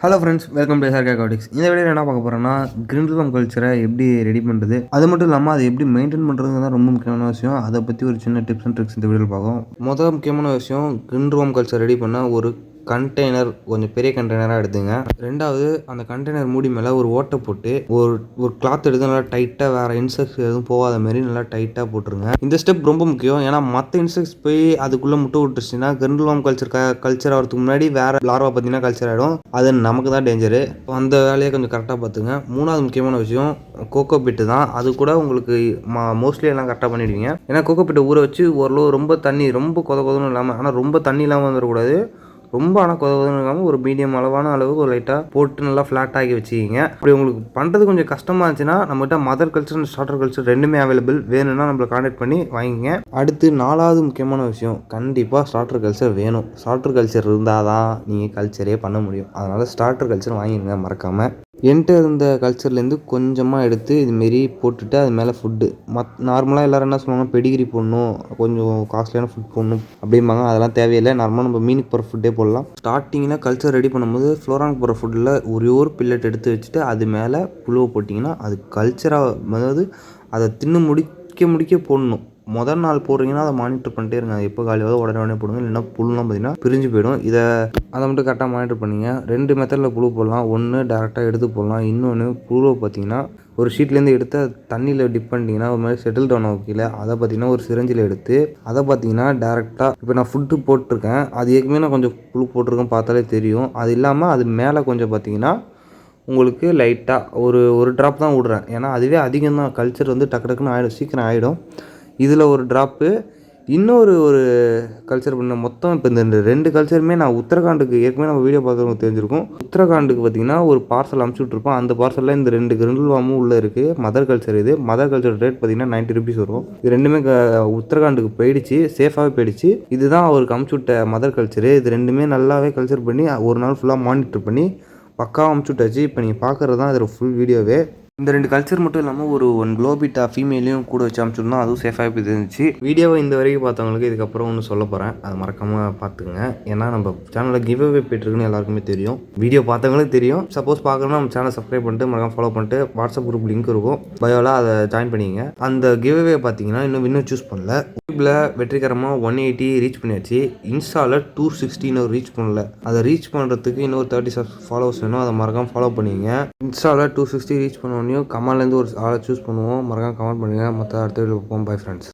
Hello friends, welcome to SRK Aquatics. இந்த வீடியோவில் என்ன பார்க்க போகிறோன்னா, கிரிண்டில்வார்ம் கல்ச்சரை எப்படி ரெடி பண்ணுறது, அது மட்டும் இல்லாமல் அதை எப்படி மெயின்டைன் பண்ணுறது தான் ரொம்ப முக்கியமான விஷயம். அதை பற்றி ஒரு சின்ன டிப்ஸ் அண்ட் ட்ரிக்ஸ் இந்த வீடியோவில் பார்க்கும். முதல் முக்கியமான விஷயம், கிரிண்டில்வார்ம் கல்ச்சர் ரெடி பண்ண ஒரு கண்டெய்னர், கொஞ்சம் பெரிய கண்டெய்னராக எடுத்துங்க. ரெண்டாவது, அந்த கண்டெய்னர் மூடி மேலே ஒரு ஓட்டை போட்டு ஒரு கிளாத் எடுத்து நல்லா டைட்டாக, வேறு இன்செக்ட்ஸ் எதுவும் போகாத மாதிரி நல்லா டைட்டாக போட்டுருங்க. இந்த ஸ்டெப் ரொம்ப முக்கியம். ஏன்னா மற்ற இன்செக்ட்ஸ் போய் அதுக்குள்ளே முட்டை விட்டுருச்சுன்னா கிரிண்டில்வார்ம் கல்ச்சர் ஆகிறதுக்கு முன்னாடி வேறு லார்வா பார்த்தீங்கன்னா கல்ச்சர் ஆகிடும். அது நமக்கு தான் டேஞ்சரு. அந்த வேலையை கொஞ்சம் கரெக்டாக பார்த்துங்க. மூணாவது முக்கியமான விஷயம், கோகோ பிட்டு தான். அது கூட உங்களுக்கு மோஸ்ட்லி எல்லாம் கரெக்டாக பண்ணிடுவீங்க. ஏன்னா கோகோ பிட்டை ஊற வச்சு ஓரளவு ரொம்ப தண்ணி, ரொம்ப கொதன்னு இல்லாமல், ஆனால் ரொம்ப தண்ணி இல்லாமல் வந்துடக்கூடாது, ரொம்ப ஆனால் கொதன்னு இல்லாமல் ஒரு மீடியம் அளவான அளவுக்கு ஒரு லைட்டாக போட்டு நல்லா ஃப்ளாட் ஆகி வச்சுக்கிங்க. அப்படி உங்களுக்கு பண்ணுறது கொஞ்சம் கஷ்டமாக இருந்துச்சுன்னா நம்மகிட்ட mother culture and starter culture ரெண்டுமே அவைலபிள். வேணும்னா நம்மளை கான்டாக்ட் பண்ணி வாங்கிங்க. அடுத்து நாலாவது முக்கியமான விஷயம், கண்டிப்பாக ஸ்டார்டர் கல்ச்சர் வேணும். ஸ்டார்டர் கல்ச்சர் இருந்தால் தான் நீங்கள் கல்ச்சரே பண்ண முடியும். அதனால் ஸ்டார்டர் கல்ச்சர் வாங்கிடுங்க மறக்காமல். என்கிட்ட இருந்த கல்ச்சர்லேருந்து கொஞ்சமாக எடுத்து இதுமாரி போட்டுட்டு அது மேலே ஃபுட்டு நார்மலாக எல்லோரும் என்ன சொல்லுவாங்க, பெடிகிரி போடணும், கொஞ்சம் காஸ்ட்லியான ஃபுட் போடணும் அப்படிம்பாங்க. அதெல்லாம் தேவையில்லை. நார்மலாக நம்ம மீனுக்கு போகிற ஃபுட்டே போடலாம். ஸ்டார்டிங்கில் கல்ச்சர் ரெடி பண்ணும்போது ஃப்ளோரானுக்கு போகிற ஃபுட்டில் ஒரே ஒரு பில்லட் எடுத்து வச்சுட்டு அது மேலே புழுவை போட்டிங்கன்னா அது கல்ச்சராக, அதாவது அதை தின்னு முடிக்க போடணும். முதல் நாள் போடுறீங்கன்னா அதை மானிட்டர் பண்ணிட்டே இருங்க. எப்போ காலியாவது உடனே போடுங்க, இல்லைன்னா புழுலாம் பார்த்தீங்கன்னா பிரிஞ்சு போயிடும். அதை மட்டும் கரெக்டாக மானிட்டர் பண்ணிங்க. 2 மெத்தடில் புழு போடலாம். ஒன்று டேரெக்டாக எடுத்து போடலாம். இன்னொன்று புழுவை பார்த்தீங்கன்னா ஒரு ஷீட்லேருந்து எடுத்து தண்ணியில் டிப் பண்ணிட்டீங்கன்னா ஒரு மாதிரி செட்டில் டவுன் ஆகும் கீழே. அதை பார்த்தீங்கன்னா ஒரு சிரஞ்சில் எடுத்து அதை பார்த்தீங்கன்னா டேரெக்டாக, இப்போ நான் ஃபுட்டு போட்டிருக்கேன், அது ஏற்கனவே நான் கொஞ்சம் புழு போட்டிருக்கேன், பார்த்தாலே தெரியும். அது இல்லாமல் அது மேலே கொஞ்சம் பார்த்தீங்கன்னா உங்களுக்கு லைட்டாக ஒரு ட்ராப் தான் விடுறேன். ஏன்னா அதுவே அதிகம் தான். கல்ச்சர் வந்து டக்குன்னு ஆகிடும், சீக்கிரம் ஆகிடும். இதில் ஒரு ட்ராப்பு, இன்னொரு கல்ச்சர் பண்ண மொத்தம். இப்போ இந்த 2 கல்ச்சருமே நான் உத்தரகாண்டுக்கு ஏற்கனவே நம்ம வீடியோ பார்க்குறவங்க தெரிஞ்சிருக்கும். உத்தரகாண்டுக்கு பார்த்திங்கன்னா ஒரு பார்சல் அனுப்பிச்சி விட்ருப்போம். அந்த பார்சலில் இந்த 2 கிரிண்டில்வார்மும் உள்ளே இருக்குது. Mother culture. இது மதர் கல்ச்சர் ரேட் பார்த்திங்கன்னா 90 rupees வரும். இது ரெண்டுமே உத்தரகாண்டுக்கு போயிடுச்சு, சேஃபாகவே போயிடுச்சு. இதுதான் அவருக்கு அனுப்பிச்சி விட்ட மதர் கல்ச்சரு. இது ரெண்டுமே நல்லாவே கல்ச்சர் பண்ணி ஒரு நாள் ஃபுல்லாக மானிட்டர் பண்ணி பக்காவாக அனுப்பிச்சி விட்டாச்சு. இப்போ நீங்கள் பார்க்குறது தான் இதில் ஃபுல் வீடியோவே. இந்த 2 கல்ச்சர் மட்டும் இல்லாமல் ஒரு 1 குளோபிட்டா ஃபீமேலையும் கூட வச்சு அனுப்பிச்சிருந்தோம். அதுவும் சேஃபாக போய் இருந்துச்சு. வீடியோவை இந்த வரைக்கும் பார்த்தவங்களுக்கு இதுக்கப்புறம் ஒன்று சொல்ல போகிறேன், அதை மறக்காமல் பார்த்துங்க. ஏன்னா நம்ம சேனலில் கிவ் அவே போய்ட்டுருக்குன்னு எல்லாருக்குமே தெரியும். வீடியோ பார்த்தவங்களுக்கு தெரியும். சப்போஸ் பார்க்கணும்னா நம்ம சேனல் சப்ஸ்கிரைப் பண்ணிட்டு மறக்காம ஃபாலோ பண்ணிட்டு வாட்ஸ்அப் குரூப் லிங்க் இருக்கும் பயோவில், அதை ஜாயின் பண்ணிங்க. அந்த கிவ் அவே பார்த்தீங்கன்னா இன்னும் சூஸ் பண்ணல. யூடியூப்பில் வெற்றிகரமாக 180 ரீச் பண்ணியாச்சு. இன்ஸ்டாவில் 260 ரீச் பண்ணல. அதை ரீச் பண்ணுறதுக்கு இன்னொரு 30 ஃபாலோவர்ஸ் வேணும். அதை மறக்காமல் ஃபாலோ பண்ணிங்க. இன்ஸ்டாவில் 260 ரீச் பண்ண கமெண்ட்லேருந்து ஒரு ஆளை சூஸ் பண்ணுவோம். மறக்காம கமெண்ட் பண்ணுங்கள். மற்ற அடுத்த வீடியோ பார்ப்போம். Bye friends.